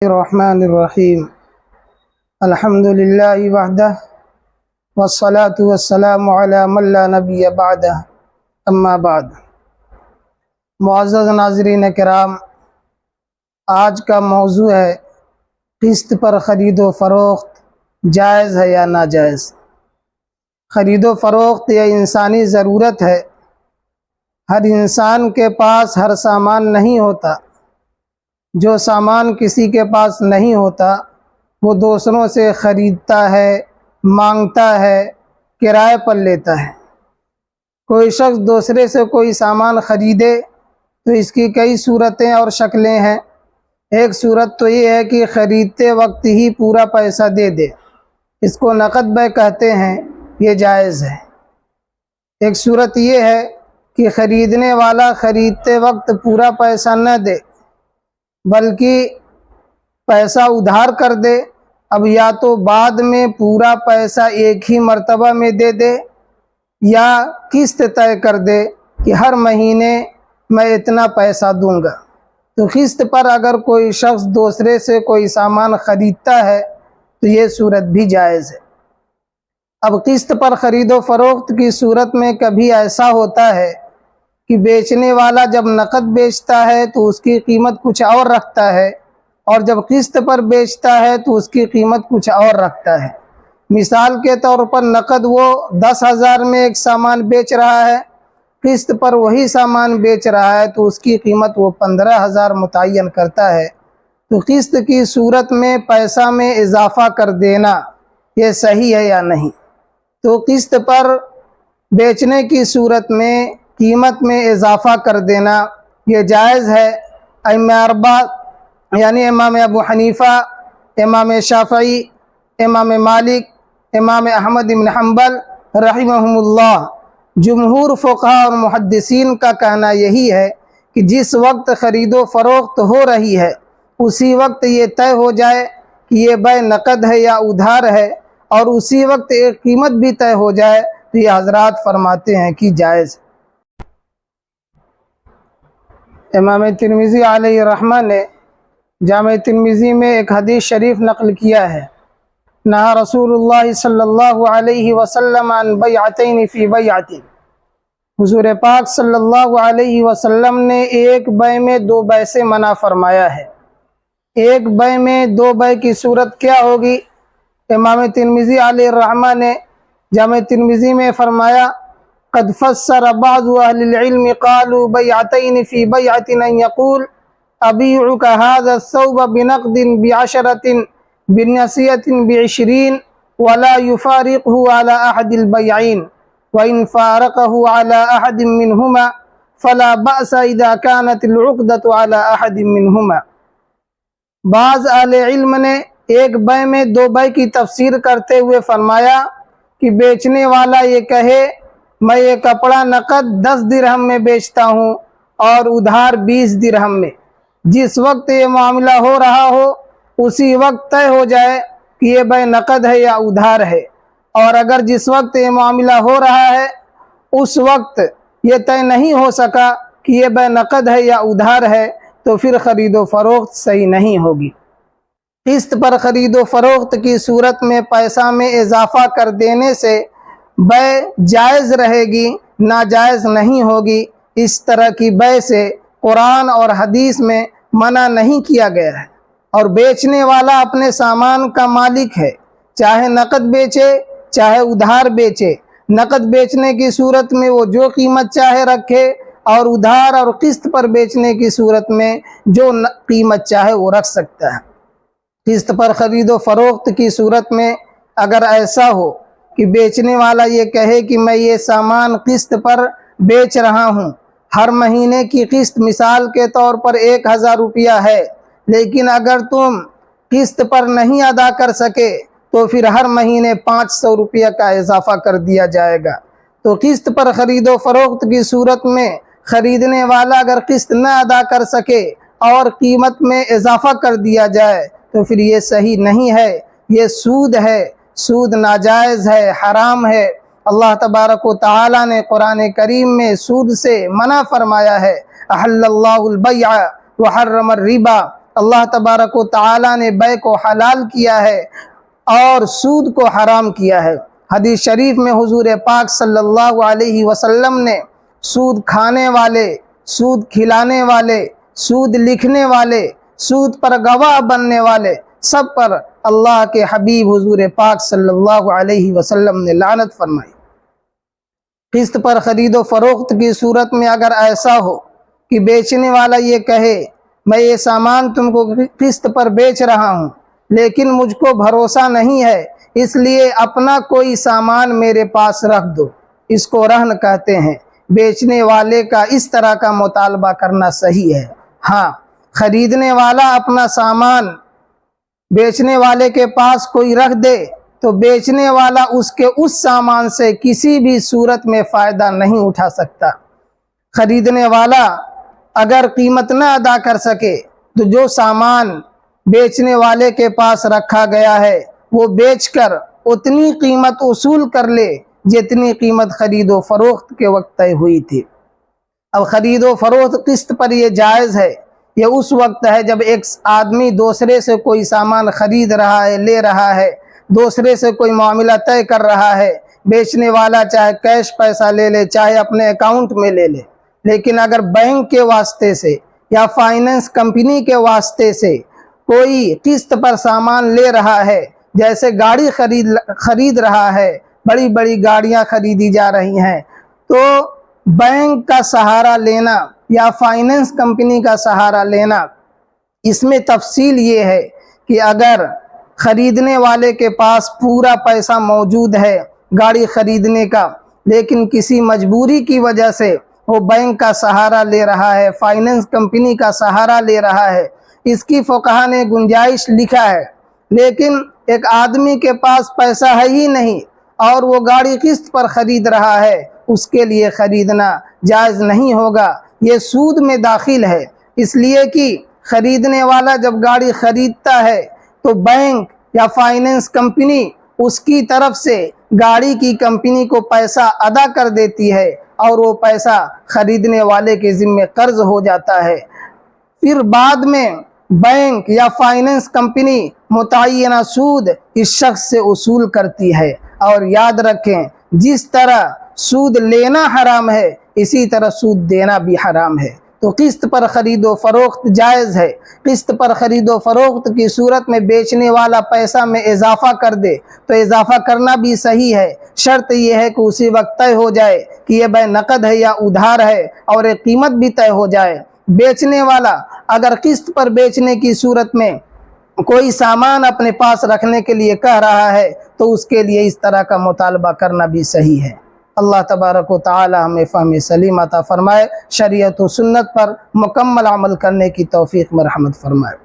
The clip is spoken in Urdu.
الرحمن الرحیم الحمد للہ وحدہ والصلاة والسلام علی من لا نبی بعدہ اما بعد۔ معزز ناظرین کرام، آج کا موضوع ہے قسط پر خرید و فروخت جائز ہے یا ناجائز۔ خرید و فروخت یہ انسانی ضرورت ہے۔ ہر انسان کے پاس ہر سامان نہیں ہوتا۔ جو سامان کسی کے پاس نہیں ہوتا وہ دوسروں سے خریدتا ہے، مانگتا ہے، کرائے پر لیتا ہے۔ کوئی شخص دوسرے سے کوئی سامان خریدے تو اس کی کئی صورتیں اور شکلیں ہیں۔ ایک صورت تو یہ ہے کہ خریدتے وقت ہی پورا پیسہ دے دے، اس کو نقد بیع کہتے ہیں، یہ جائز ہے۔ ایک صورت یہ ہے کہ خریدنے والا خریدتے وقت پورا پیسہ نہ دے بلکہ پیسہ ادھار کر دے۔ اب یا تو بعد میں پورا پیسہ ایک ہی مرتبہ میں دے دے یا قسط طے کر دے کہ ہر مہینے میں اتنا پیسہ دوں گا۔ تو قسط پر اگر کوئی شخص دوسرے سے کوئی سامان خریدتا ہے تو یہ صورت بھی جائز ہے۔ اب قسط پر خرید و فروخت کی صورت میں کبھی ایسا ہوتا ہے کہ بیچنے والا جب نقد بیچتا ہے تو اس کی قیمت کچھ اور رکھتا ہے، اور جب قسط پر بیچتا ہے تو اس کی قیمت کچھ اور رکھتا ہے۔ مثال کے طور پر نقد وہ 10,000 میں ایک سامان بیچ رہا ہے، قسط پر وہی سامان بیچ رہا ہے تو اس کی قیمت وہ 15,000 متعین کرتا ہے۔ تو قسط کی صورت میں پیسہ میں اضافہ کر دینا یہ صحیح ہے یا نہیں؟ تو قسط پر بیچنے کی صورت میں قیمت میں اضافہ کر دینا یہ جائز ہے۔ ائمہ اربعہ یعنی امام ابو حنیفہ، امام شافعی، امام مالک، امام احمد بن حنبل رحمہم اللہ، جمہور فقہاء اور محدثین کا کہنا یہی ہے کہ جس وقت خرید و فروخت ہو رہی ہے اسی وقت یہ طے ہو جائے کہ یہ بیع نقد ہے یا ادھار ہے، اور اسی وقت ایک قیمت بھی طے ہو جائے تو یہ حضرات فرماتے ہیں کہ جائز۔ امام ترمذی علیہ رحمہ نے جامع ترمذی میں ایک حدیث شریف نقل کیا ہے، نہا رسول اللہ صلی اللہ علیہ وسلم عن بیعتین فی بیعت۔ حضور پاک صلی اللہ علیہ وسلم نے ایک بیع میں دو بیع سے منع فرمایا ہے۔ ایک بیع میں دو بیع کی صورت کیا ہوگی؟ امام ترمذی علیہ رحمہ نے جامع ترمذی میں فرمایا، قد فسر بعض اہل العلم قالوا بیعتین فی بیعت ان یقول ابیعک هذا الثوب بنقد ب10 بنصیۃ ب20 ولا یفارقه على احد البیعین وان فارقه على احد منهما فلا بأس اذا كانت العقدة على احد منهما۔ بعض اہل علم نے ایک بیع میں دو بیع کی تفسیر کرتے ہوئے فرمایا کہ بیچنے والا یہ کہے میں یہ کپڑا نقد 10 درہم میں بیچتا ہوں اور ادھار 20 درہم میں، جس وقت یہ معاملہ ہو رہا ہو اسی وقت طے ہو جائے کہ یہ بیع نقد ہے یا ادھار ہے، اور اگر جس وقت یہ معاملہ ہو رہا ہے اس وقت یہ طے نہیں ہو سکا کہ یہ بیع نقد ہے یا ادھار ہے تو پھر خرید و فروخت صحیح نہیں ہوگی۔ قسط پر خرید و فروخت کی صورت میں پیسہ میں اضافہ کر دینے سے بیع جائز رہے گی، ناجائز نہیں ہوگی۔ اس طرح کی بیع سے قرآن اور حدیث میں منع نہیں کیا گیا ہے، اور بیچنے والا اپنے سامان کا مالک ہے، چاہے نقد بیچے چاہے ادھار بیچے۔ نقد بیچنے کی صورت میں وہ جو قیمت چاہے رکھے، اور ادھار اور قسط پر بیچنے کی صورت میں جو قیمت چاہے وہ رکھ سکتا ہے۔ قسط پر خرید و فروخت کی صورت میں اگر ایسا ہو کہ بیچنے والا یہ کہے کہ میں یہ سامان قسط پر بیچ رہا ہوں، ہر مہینے کی قسط مثال کے طور پر 1,000 روپیہ ہے، لیکن اگر تم قسط پر نہیں ادا کر سکے تو پھر ہر مہینے 500 روپیہ کا اضافہ کر دیا جائے گا۔ تو قسط پر خرید و فروخت کی صورت میں خریدنے والا اگر قسط نہ ادا کر سکے اور قیمت میں اضافہ کر دیا جائے تو پھر یہ صحیح نہیں ہے، یہ سود ہے، سود ناجائز ہے، حرام ہے۔ اللہ تبارک و تعالی نے قرآن کریم میں سود سے منع فرمایا ہے، احل اللہ البیع وحرم الربا۔ اللہ تبارک و تعالی نے بے کو حلال کیا ہے اور سود کو حرام کیا ہے۔ حدیث شریف میں حضور پاک صلی اللہ علیہ وسلم نے سود کھانے والے، سود کھلانے والے، سود لکھنے والے، سود پر گواہ بننے والے سب پر اللہ کے حبیب حضور پاک صلی اللہ علیہ وسلم نے لعنت فرمائی۔ قسط پر خرید و فروخت کی صورت میں اگر ایسا ہو کہ بیچنے والا یہ کہے میں یہ سامان تم کو قسط پر بیچ رہا ہوں لیکن مجھ کو بھروسہ نہیں ہے اس لیے اپنا کوئی سامان میرے پاس رکھ دو، اس کو رہن کہتے ہیں۔ بیچنے والے کا اس طرح کا مطالبہ کرنا صحیح ہے۔ ہاں، خریدنے والا اپنا سامان بیچنے والے کے پاس کوئی رکھ دے تو بیچنے والا اس کے اس سامان سے کسی بھی صورت میں فائدہ نہیں اٹھا سکتا۔ خریدنے والا اگر قیمت نہ ادا کر سکے تو جو سامان بیچنے والے کے پاس رکھا گیا ہے وہ بیچ کر اتنی قیمت وصول کر لے جتنی قیمت خرید و فروخت کے وقت طے ہوئی تھی۔ اب خرید و فروخت قسط پر یہ جائز ہے، یہ اس وقت ہے جب ایک آدمی دوسرے سے کوئی سامان خرید رہا ہے، لے رہا ہے، دوسرے سے کوئی معاملہ طے کر رہا ہے، بیچنے والا چاہے کیش پیسہ لے لے چاہے اپنے اکاؤنٹ میں لے لے، لیکن اگر بینک کے واسطے سے یا فائننس کمپنی کے واسطے سے کوئی قسط پر سامان لے رہا ہے، جیسے گاڑی خرید رہا ہے، بڑی بڑی گاڑیاں خریدی جا رہی ہیں، تو بینک کا سہارا لینا یا فائننس کمپنی کا سہارا لینا، اس میں تفصیل یہ ہے کہ اگر خریدنے والے کے پاس پورا پیسہ موجود ہے گاڑی خریدنے کا لیکن کسی مجبوری کی وجہ سے وہ بینک کا سہارا لے رہا ہے، فائننس کمپنی کا سہارا لے رہا ہے، اس کی فقہا نے گنجائش لکھا ہے۔ لیکن ایک آدمی کے پاس پیسہ ہے ہی نہیں اور وہ گاڑی قسط پر خرید رہا ہے، اس کے لیے خریدنا جائز نہیں ہوگا، یہ سود میں داخل ہے، اس لیے کہ خریدنے والا جب گاڑی خریدتا ہے تو بینک یا فائننس کمپنی اس کی طرف سے گاڑی کی کمپنی کو پیسہ ادا کر دیتی ہے اور وہ پیسہ خریدنے والے کے ذمہ قرض ہو جاتا ہے، پھر بعد میں بینک یا فائننس کمپنی متعینہ سود اس شخص سے وصول کرتی ہے۔ اور یاد رکھیں جس طرح سود لینا حرام ہے اسی طرح سود دینا بھی حرام ہے۔ تو قسط پر خرید و فروخت جائز ہے۔ قسط پر خرید و فروخت کی صورت میں بیچنے والا پیسہ میں اضافہ کر دے تو اضافہ کرنا بھی صحیح ہے، شرط یہ ہے کہ اسی وقت طے ہو جائے کہ یہ بے نقد ہے یا ادھار ہے اور ایک قیمت بھی طے ہو جائے۔ بیچنے والا اگر قسط پر بیچنے کی صورت میں کوئی سامان اپنے پاس رکھنے کے لیے کہہ رہا ہے تو اس کے لیے اس طرح کا مطالبہ کرنا بھی صحیح ہے۔ اللہ تبارک و تعالی ہمیں فہم سلیم عطا فرمائے، شریعت و سنت پر مکمل عمل کرنے کی توفیق مرحمت فرمائے۔